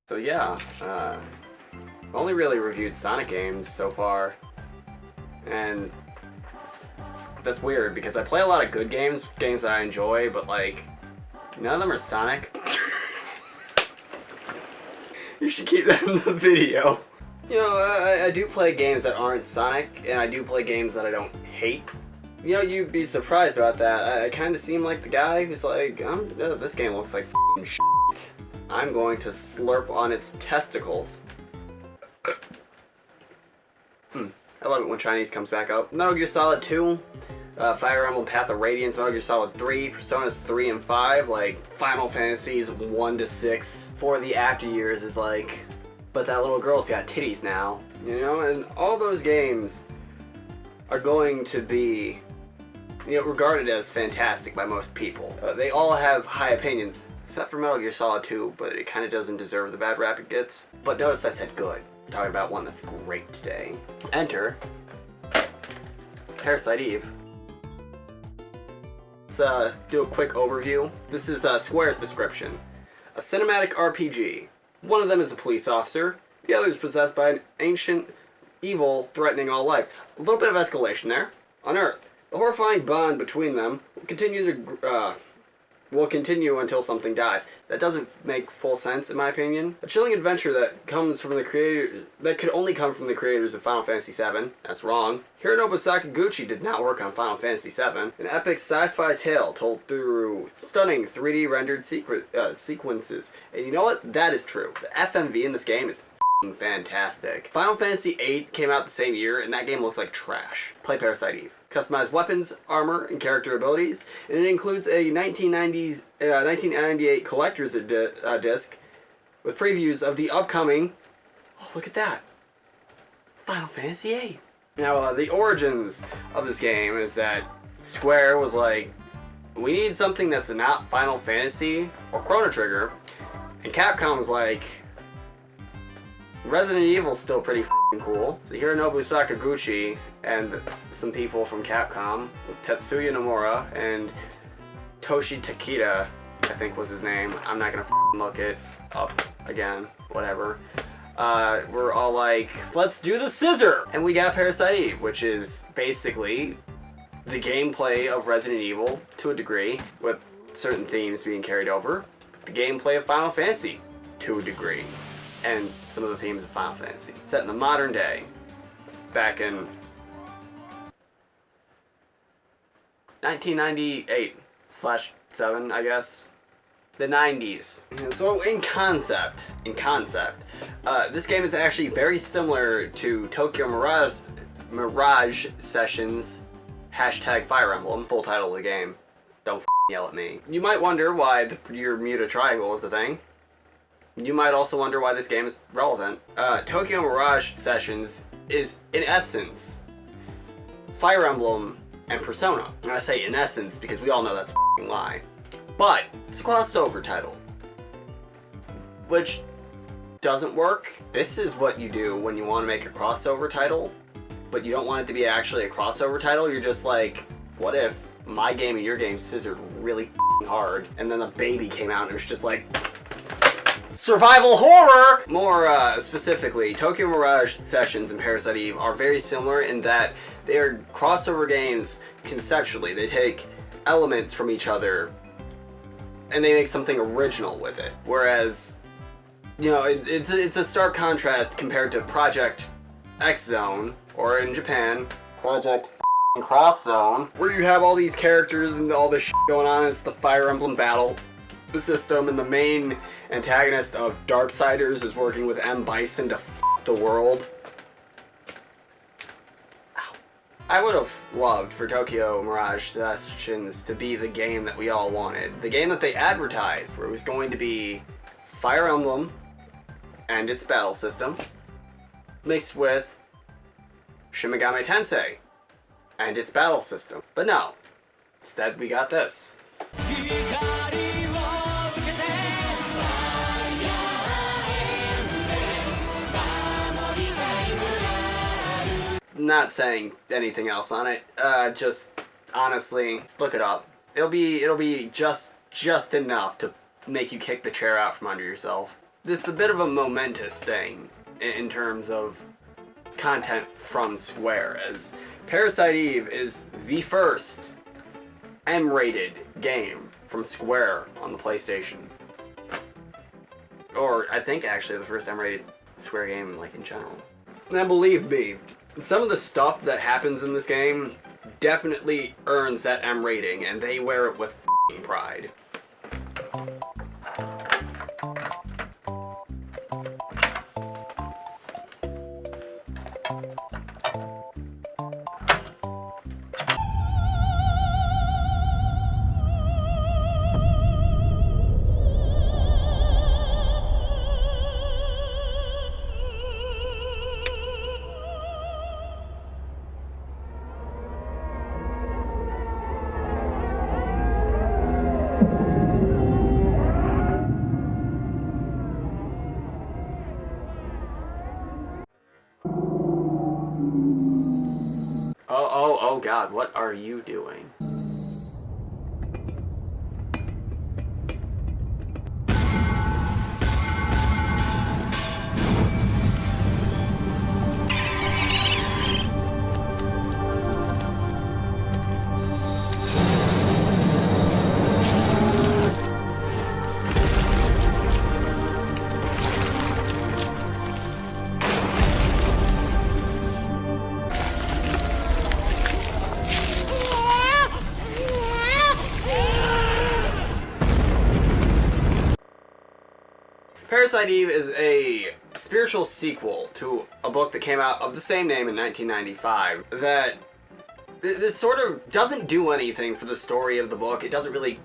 So yeah, I've only really reviewed Sonic games so far, and that's weird because I play a lot of good games that I enjoy, but like, none of them are Sonic. You should keep that in the video. You know, I do play games that aren't Sonic, and I do play games that I don't hate. You know, you'd be surprised about that. I kind of seem like the guy who's like, this game looks like f***ing shit. I'm going to slurp on its testicles. I love it when Chinese comes back up. Metal Gear Solid 2, Fire Emblem Path of Radiance, Metal Gear Solid 3, Personas 3 and 5, like Final Fantasies 1 to 6. For the after years is like, but that little girl's got titties now. You know, and all those games are going to be, you know, regarded as fantastic by most people. They all have high opinions, except for Metal Gear Solid 2, but it kind of doesn't deserve the bad rap it gets. But notice I said good. I'm talking about one that's great today. Enter Parasite Eve. Let's do a quick overview. This is Square's description. A cinematic RPG. One of them is a police officer. The other is possessed by an ancient evil threatening all life. A little bit of escalation there. On Earth. The horrifying bond between them will continue until something dies. That doesn't make full sense in my opinion. A chilling adventure that comes from the creator that could only come from the creators of Final Fantasy VII. That's wrong. Hironobu Sakaguchi did not work on Final Fantasy VII. An epic sci-fi tale told through stunning 3D rendered sequences. And you know what? That is true. The FMV in this game is fantastic. Final Fantasy VIII came out the same year, and that game looks like trash. Play Parasite Eve. Customized weapons, armor, and character abilities, and it includes a 1998 collector's disc with previews of the upcoming, oh look at that, Final Fantasy VIII. Now the origins of this game is that Square was like, we need something that's not Final Fantasy or Chrono Trigger, and Capcom was like, Resident Evil's still pretty f***ing cool. So Hironobu Sakaguchi and some people from Capcom, Tetsuya Nomura and Toshi Takeda, I think was his name. I'm not gonna f***ing look it up again, whatever. We're all like, let's do the scissor! And we got Parasite Eve, which is basically the gameplay of Resident Evil to a degree, with certain themes being carried over. The gameplay of Final Fantasy to a degree. And some of the themes of Final Fantasy. Set in the modern day, back in 1998/7, I guess. The 90s. And so in concept, this game is actually very similar to Tokyo Mirage Sessions # Fire Emblem, full title of the game. Don't yell at me. You might wonder why your Bermuda Triangle is a thing. You might also wonder why this game is relevant. Tokyo Mirage Sessions is, in essence, Fire Emblem and Persona. And I say in essence because we all know that's a f***ing lie. But it's a crossover title, which doesn't work. This is what you do when you want to make a crossover title, but you don't want it to be actually a crossover title. You're just like, what if my game and your game scissored really f***ing hard, and then the baby came out and it was just like, survival horror! More specifically, Tokyo Mirage Sessions and Parasite Eve are very similar in that they are crossover games conceptually. They take elements from each other and they make something original with it. Whereas, you know, it's a stark contrast compared to Project X Zone, or in Japan, Project Cross Zone, where you have all these characters and all this shit going on. It's the Fire Emblem battle the system, and the main antagonist of Darksiders is working with M. Bison to f*** the world. Ow. I would have loved for Tokyo Mirage Sessions to be the game that we all wanted. The game that they advertised, where it was going to be Fire Emblem and its battle system, mixed with Shin Megami Tensei and its battle system. But no, instead we got this. Not saying anything else on it. Just honestly, look it up. It'll be just enough to make you kick the chair out from under yourself. this is a bit of a momentous thing in terms of content from Square, as Parasite Eve is the first M-rated game from Square on the PlayStation. Or I think actually the first M-rated Square game like in general. And believe me, some of the stuff that happens in this game definitely earns that M rating, and they wear it with f***ing pride. Oh God, what are you doing? Parasite Eve is a spiritual sequel to a book that came out of the same name in 1995 that this sort of doesn't do anything for the story of the book. It doesn't really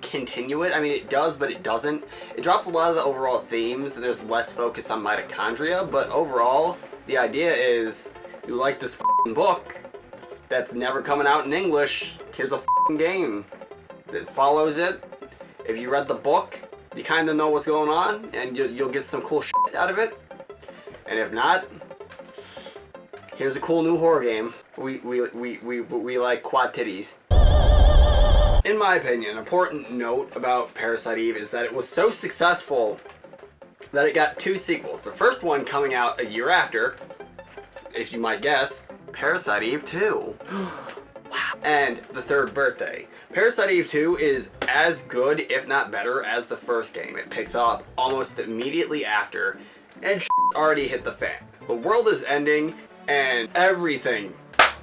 continue it. I mean, it does, but it doesn't. It drops a lot of the overall themes. There's less focus on mitochondria, but overall, the idea is you like this f***ing book that's never coming out in English. Here's a f***ing game that follows it. If you read the book, you kind of know what's going on, and you'll get some cool shit out of it. And if not, here's a cool new horror game. We like quad titties. In my opinion, an important note about Parasite Eve is that it was so successful that it got 2 sequels. The first one coming out a year after, if you might guess, Parasite Eve 2. Wow. And The Third Birthday. Parasite Eve 2 is as good, if not better, as the first game. It picks up almost immediately after, and shit's already hit the fan. The world is ending, and everything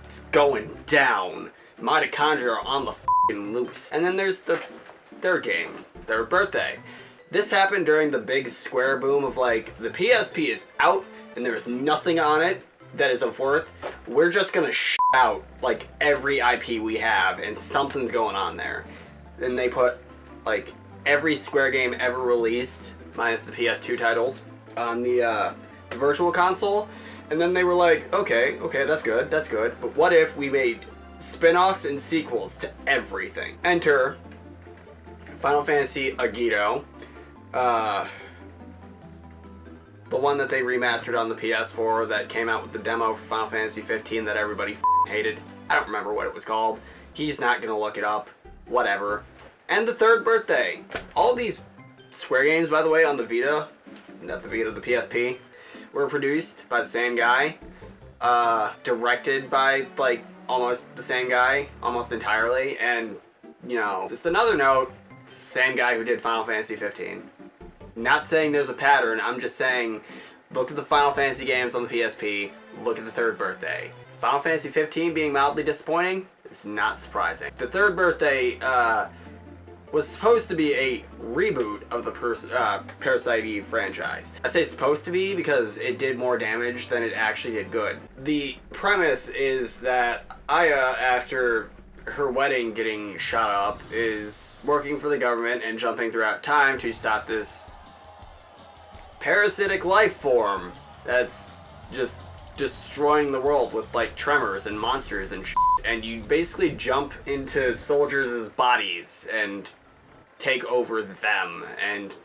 is going down. Mitochondria are on the f***ing loose. And then there's the third game, Third Birthday. This happened during the big Square boom of like, the PSP is out, and there's nothing on it that is of worth. We're just gonna out like every IP we have, and something's going on there. Then they put like every Square game ever released, minus the PS2 titles, on the virtual console, and then they were like, okay, that's good, but what if we made spin-offs and sequels to everything? Enter Final Fantasy Agito, the one that they remastered on the PS4 that came out with the demo for Final Fantasy 15 that everybody hated. I don't remember what it was called. He's not gonna look it up. Whatever. And The Third Birthday. All these Square games, by the way, on the Vita, not the Vita, the PSP, were produced by the same guy. Directed by, like, almost the same guy, almost entirely. And, you know, just another note, same guy who did Final Fantasy 15. Not saying there's a pattern, I'm just saying, look at the Final Fantasy games on the PSP, look at The Third Birthday. Final Fantasy 15 being mildly disappointing is not surprising. The Third Birthday was supposed to be a reboot of the Parasite Eve franchise. I say supposed to be because it did more damage than it actually did good. The premise is that Aya, after her wedding getting shot up, is working for the government and jumping throughout time to stop this parasitic life form that's just destroying the world with like tremors and monsters and shit. And you basically jump into soldiers' bodies and take over them and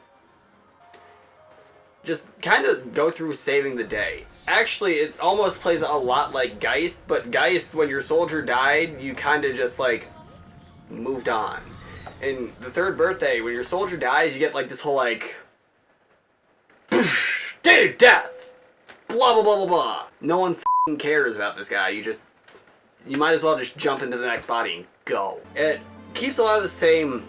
just kind of go through saving the day. Actually, it almost plays a lot like Geist, but Geist, when your soldier died, you kind of just like moved on. In The Third Birthday, when your soldier dies, you get like this whole like date of death, blah, blah, blah, blah, blah. No one f***ing cares about this guy. You might as well just jump into the next body and go. It keeps a lot of the same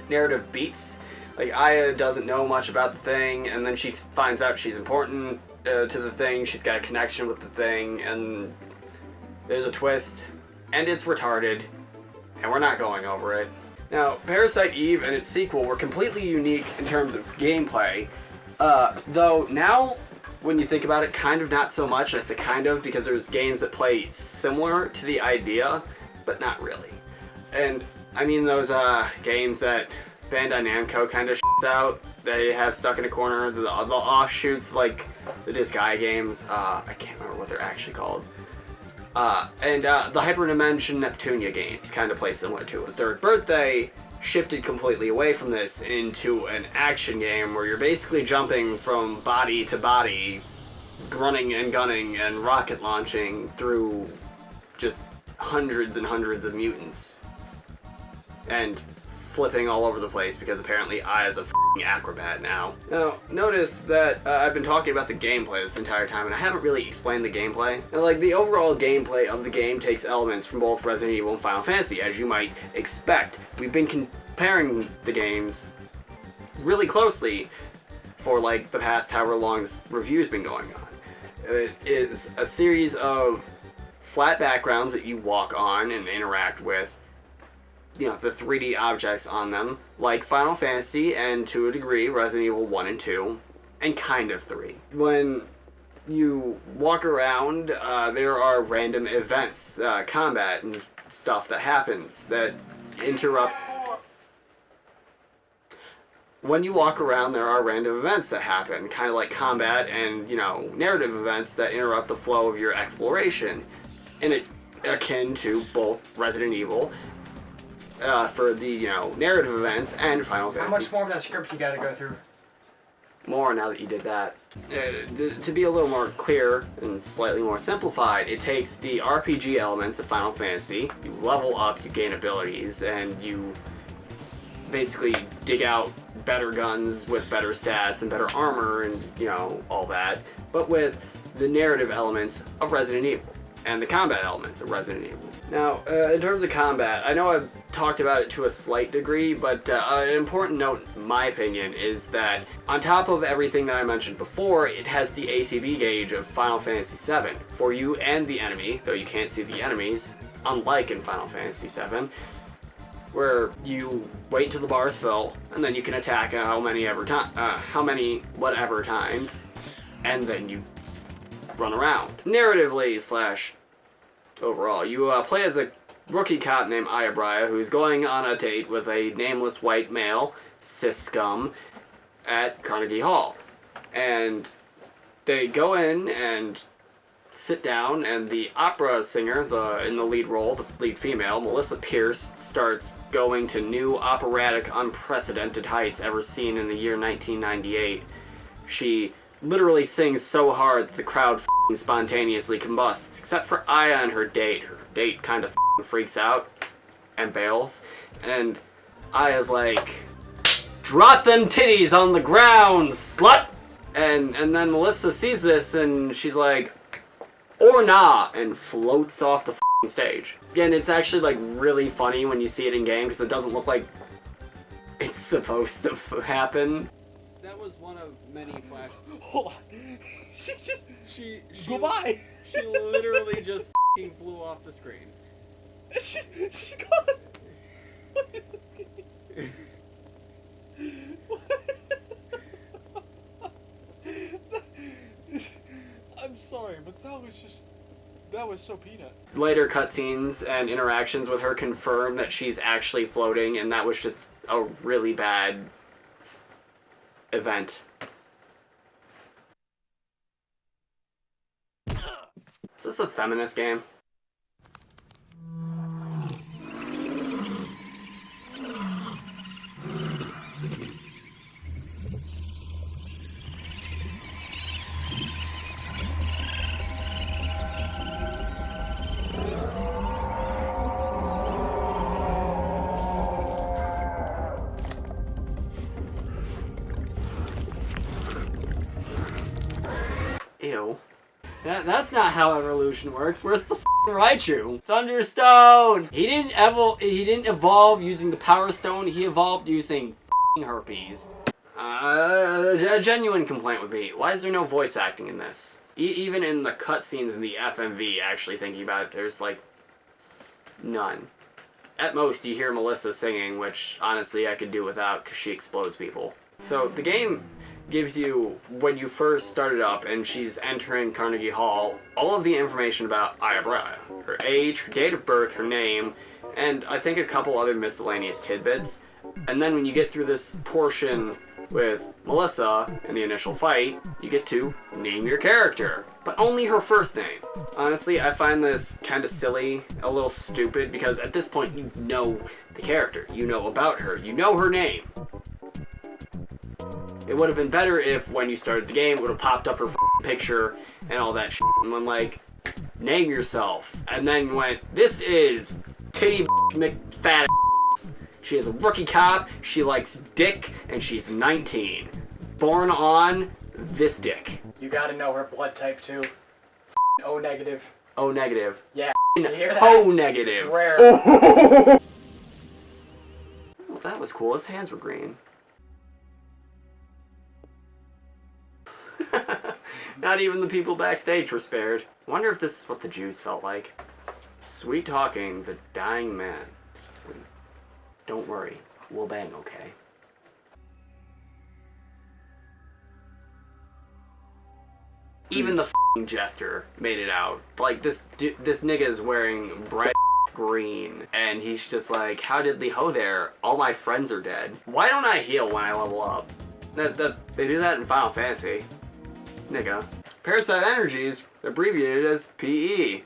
narrative beats. Like, Aya doesn't know much about the thing, and then she finds out she's important to the thing, she's got a connection with the thing, and there's a twist, and it's retarded, and we're not going over it. Now, Parasite Eve and its sequel were completely unique in terms of gameplay, though now, when you think about it, kind of not so much. I say kind of because there's games that play similar to the idea, but not really. And I mean those games that Bandai Namco kind of shits out, they have stuck in a corner, the offshoots like the Disgaea games, I can't remember what they're actually called. And the Hyperdimension Neptunia games kind of play similar to it. The Third Birthday shifted completely away from this into an action game where you're basically jumping from body to body, running and gunning and rocket launching through just hundreds and hundreds of mutants. And flipping all over the place because apparently Aya's a f***ing acrobat now. Now, notice that I've been talking about the gameplay this entire time and I haven't really explained the gameplay. And like, the overall gameplay of the game takes elements from both Resident Evil and Final Fantasy, as you might expect. We've been comparing the games really closely for like the past however long this review's been going on. It is a series of flat backgrounds that you walk on and interact with, you know, the 3D objects on them, like Final Fantasy and, to a degree, Resident Evil 1 and 2, and kind of 3. When you walk around, there are random events, combat and stuff that happens that interrupt. When you walk around, there are random events that happen, kind of like combat and, you know, narrative events that interrupt the flow of your exploration. And it akin to both Resident Evil for the, you know, narrative events and Final Fantasy. How much more of that script you gotta go through? More now that you did that. To be a little more clear and slightly more simplified, it takes the RPG elements of Final Fantasy, you level up, you gain abilities, and you basically dig out better guns with better stats and better armor and, you know, all that, but with the narrative elements of Resident Evil and the combat elements of Resident Evil. Now, in terms of combat, I know I've talked about it to a slight degree, but an important note, in my opinion, is that on top of everything that I mentioned before, it has the ATB gauge of Final Fantasy VII for you and the enemy, though you can't see the enemies, unlike in Final Fantasy VII, where you wait till the bars fill, and then you can attack how many whatever times, and then you run around. Narratively slash overall, you play as a rookie cop named Aya, who's going on a date with a nameless white male, cis scum, at Carnegie Hall. And they go in and sit down, and the opera singer, in the lead role, the lead female, Melissa Pierce, starts going to new operatic unprecedented heights ever seen in the year 1998. She literally sings so hard that the crowd spontaneously combusts, except for Aya and her date. Her date kind of freaks out and bails, and Aya's like, "Drop them titties on the ground, slut!" And then Melissa sees this and she's like, "Or nah," and floats off the stage. Again, it's actually like really funny when you see it in game because it doesn't look like it's supposed to happen. That was one of many flash. Hold on. She Goodbye. She literally just flew off the screen. She's gone. What is this game? I'm sorry, but that was so peanut. Later cutscenes and interactions with her confirm that she's actually floating, and that was just a really bad event. Is this a feminist game? Ew. That's not how evolution works. Where's the f***ing Raichu? Thunderstone! He didn't evolve using the Power Stone. He evolved using f***ing herpes. A genuine complaint would be, why is there no voice acting in this? Even in the cutscenes in the FMV, actually thinking about it, there's like none. At most, you hear Melissa singing, which honestly I could do without because she explodes people. So the game gives you, when you first start it up and she's entering Carnegie Hall, all of the information about Aya Bryant. Her age, her date of birth, her name, and I think a couple other miscellaneous tidbits. And then when you get through this portion with Melissa in the initial fight, you get to name your character, but only her first name. Honestly, I find this kind of silly, a little stupid, because at this point you know the character, you know about her, you know her name. It would have been better if when you started the game, it would have popped up her picture and all that shit, and went like, name yourself, and then went, this is Titty McFat. She is a rookie cop, she likes dick, and she's 19. Born on this dick. You gotta know her blood type too. O negative. O negative. Yeah. You hear that? O negative. It's rare. Well, that was cool. His hands were green. Not even the people backstage were spared. Wonder if this is what the Jews felt like. Sweet talking the dying man. Just like, don't worry, we'll bang, okay? Even the f***ing jester made it out. Like, this nigga is wearing bright green, and he's just like, how did the ho there? All my friends are dead. Why don't I heal when I level up? They do that in Final Fantasy. Nigga. Parasite Energy is abbreviated as PE.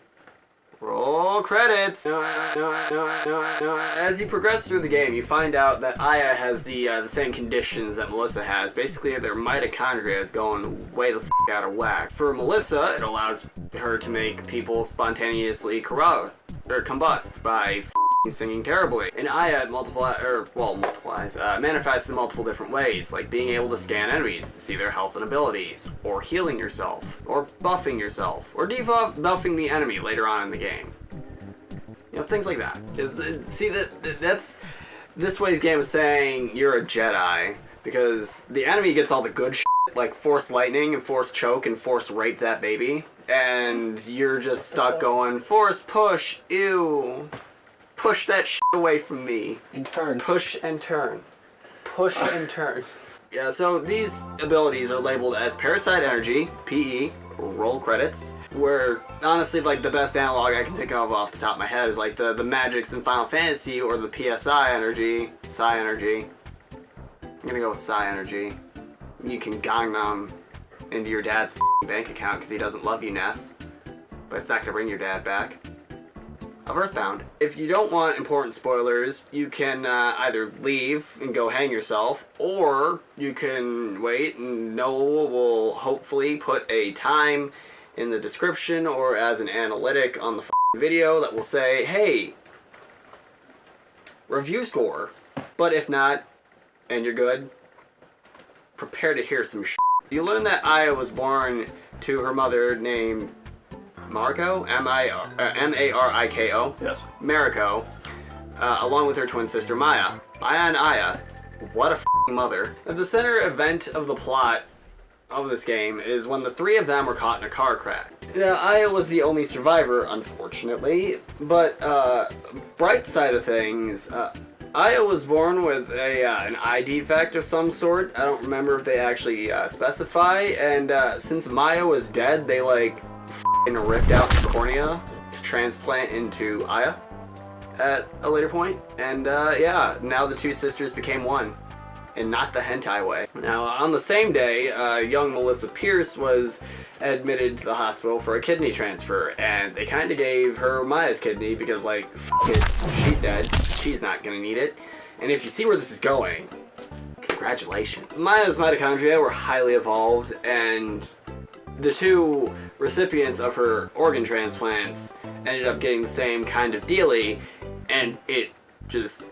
Roll credits! As you progress through the game, you find out that Aya has the same conditions that Melissa has. Basically, their mitochondria is going way the f*** out of whack. For Melissa, it allows her to make people spontaneously combust by singing terribly. And Aya manifests in multiple different ways, like being able to scan enemies to see their health and abilities, or healing yourself, or buffing yourself, or debuffing the enemy later on in the game. You know, things like that. See, that's this way's game is saying you're a Jedi, because the enemy gets all the good shit, like force lightning and force choke and force rape that baby, and you're just stuck going, force push, ew. Push that shit away from me. And turn. Push and turn. Push and turn. Yeah, so these abilities are labeled as Parasite Energy, PE, roll credits, where honestly, like, the best analog I can think of off the top of my head is like the magics in Final Fantasy, or the PSI energy, Psi energy. I'm gonna go with Psi energy. You can Gangnam into your dad's bank account because he doesn't love you, Ness. But it's not gonna bring your dad back. Of Earthbound. If you don't want important spoilers, you can either leave and go hang yourself, or you can wait, and Noah will hopefully put a time in the description or as an analytic on the video that will say, hey, review score. But if not, and you're good, prepare to hear some shit. You learn that Aya was born to her mother named Mariko? M-A-R-I-K-O? Yes. Mariko, along with her twin sister Maya. Maya and Aya. What a f***ing mother. At the center event of the plot of this game is when the three of them were caught in a car crash. Aya was the only survivor, unfortunately, but bright side of things, Aya was born with an eye defect of some sort. I don't remember if they actually specify, and since Maya was dead, they like ripped out the cornea to transplant into Aya at a later point, and yeah, now the two sisters became one, and not the hentai way. Now, on the same day, young Melissa Pierce was admitted to the hospital for a kidney transfer, and they kind of gave her Maya's kidney because, like, f it, she's dead, she's not gonna need it, and if you see where this is going, congratulations. Maya's mitochondria were highly evolved, and the two recipients of her organ transplants ended up getting the same kind of dealie, and it just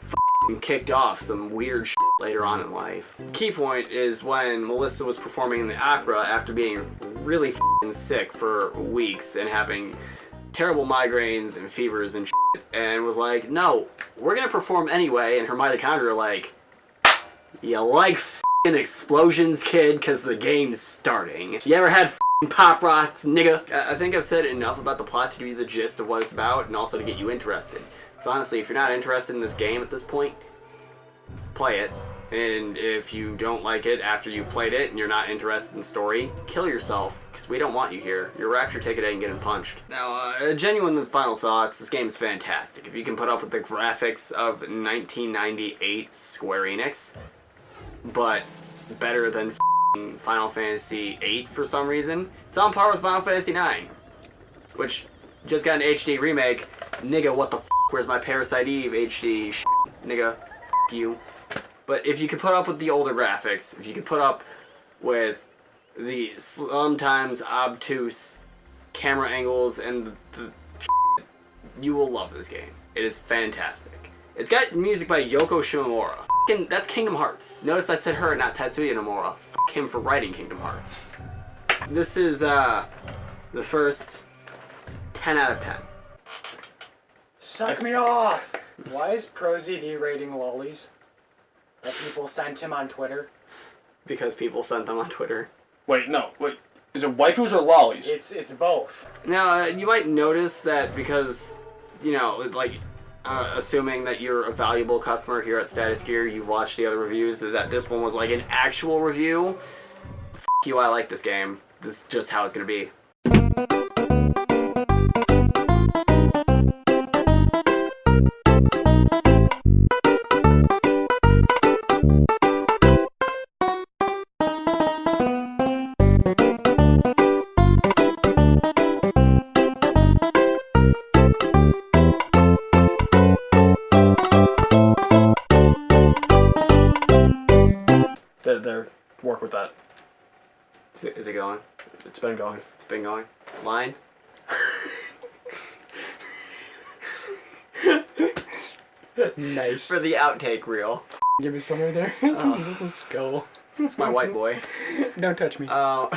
f***ing kicked off some weird shit later on in life. Key point is when Melissa was performing in the opera after being really sick for weeks and having terrible migraines and fevers and shit, and was like, no, we're gonna perform anyway, and her mitochondria are like, you like explosions, kid, because the game's starting. You ever had pop rocks, nigga? I think I've said enough about the plot to give you the gist of what it's about and also to get you interested. So honestly, if you're not interested in this game at this point, play it. And if you don't like it after you've played it and you're not interested in the story, kill yourself, because we don't want you here. Your rapture ticket ain't getting punched. Now, genuine final thoughts, this game is fantastic. If you can put up with the graphics of 1998 Square Enix, but better than Final Fantasy VIII for some reason, it's on par with Final Fantasy IX, which just got an HD remake. Nigga, what the f***? Where's my Parasite Eve HD shit? Nigga, f*** you. But if you could put up with the older graphics, if you could put up with the sometimes obtuse camera angles and the shit, you will love this game. It is fantastic. It's got music by Yoko Shimomura. That's Kingdom Hearts. Notice I said her, not Tatsuya Nomura. F*** him for writing Kingdom Hearts. This is the first 10 out of 10. Suck me off! Why is ProZD rating lollies that people sent him on Twitter? Because people sent them on Twitter. Wait, no. Wait. Is it waifus or lollies? It's both. Now, you might notice that because, you know, like, assuming that you're a valuable customer here at Status Gear, you've watched the other reviews, that this one was like an actual review. F*** you, I like this game. This is just how it's gonna be. There. Work with that. Is it going? It's been going. It's been going. Line? Nice. For the outtake reel. Give me somewhere there. Oh. Let's go. It's my white boy. Don't touch me. Okay.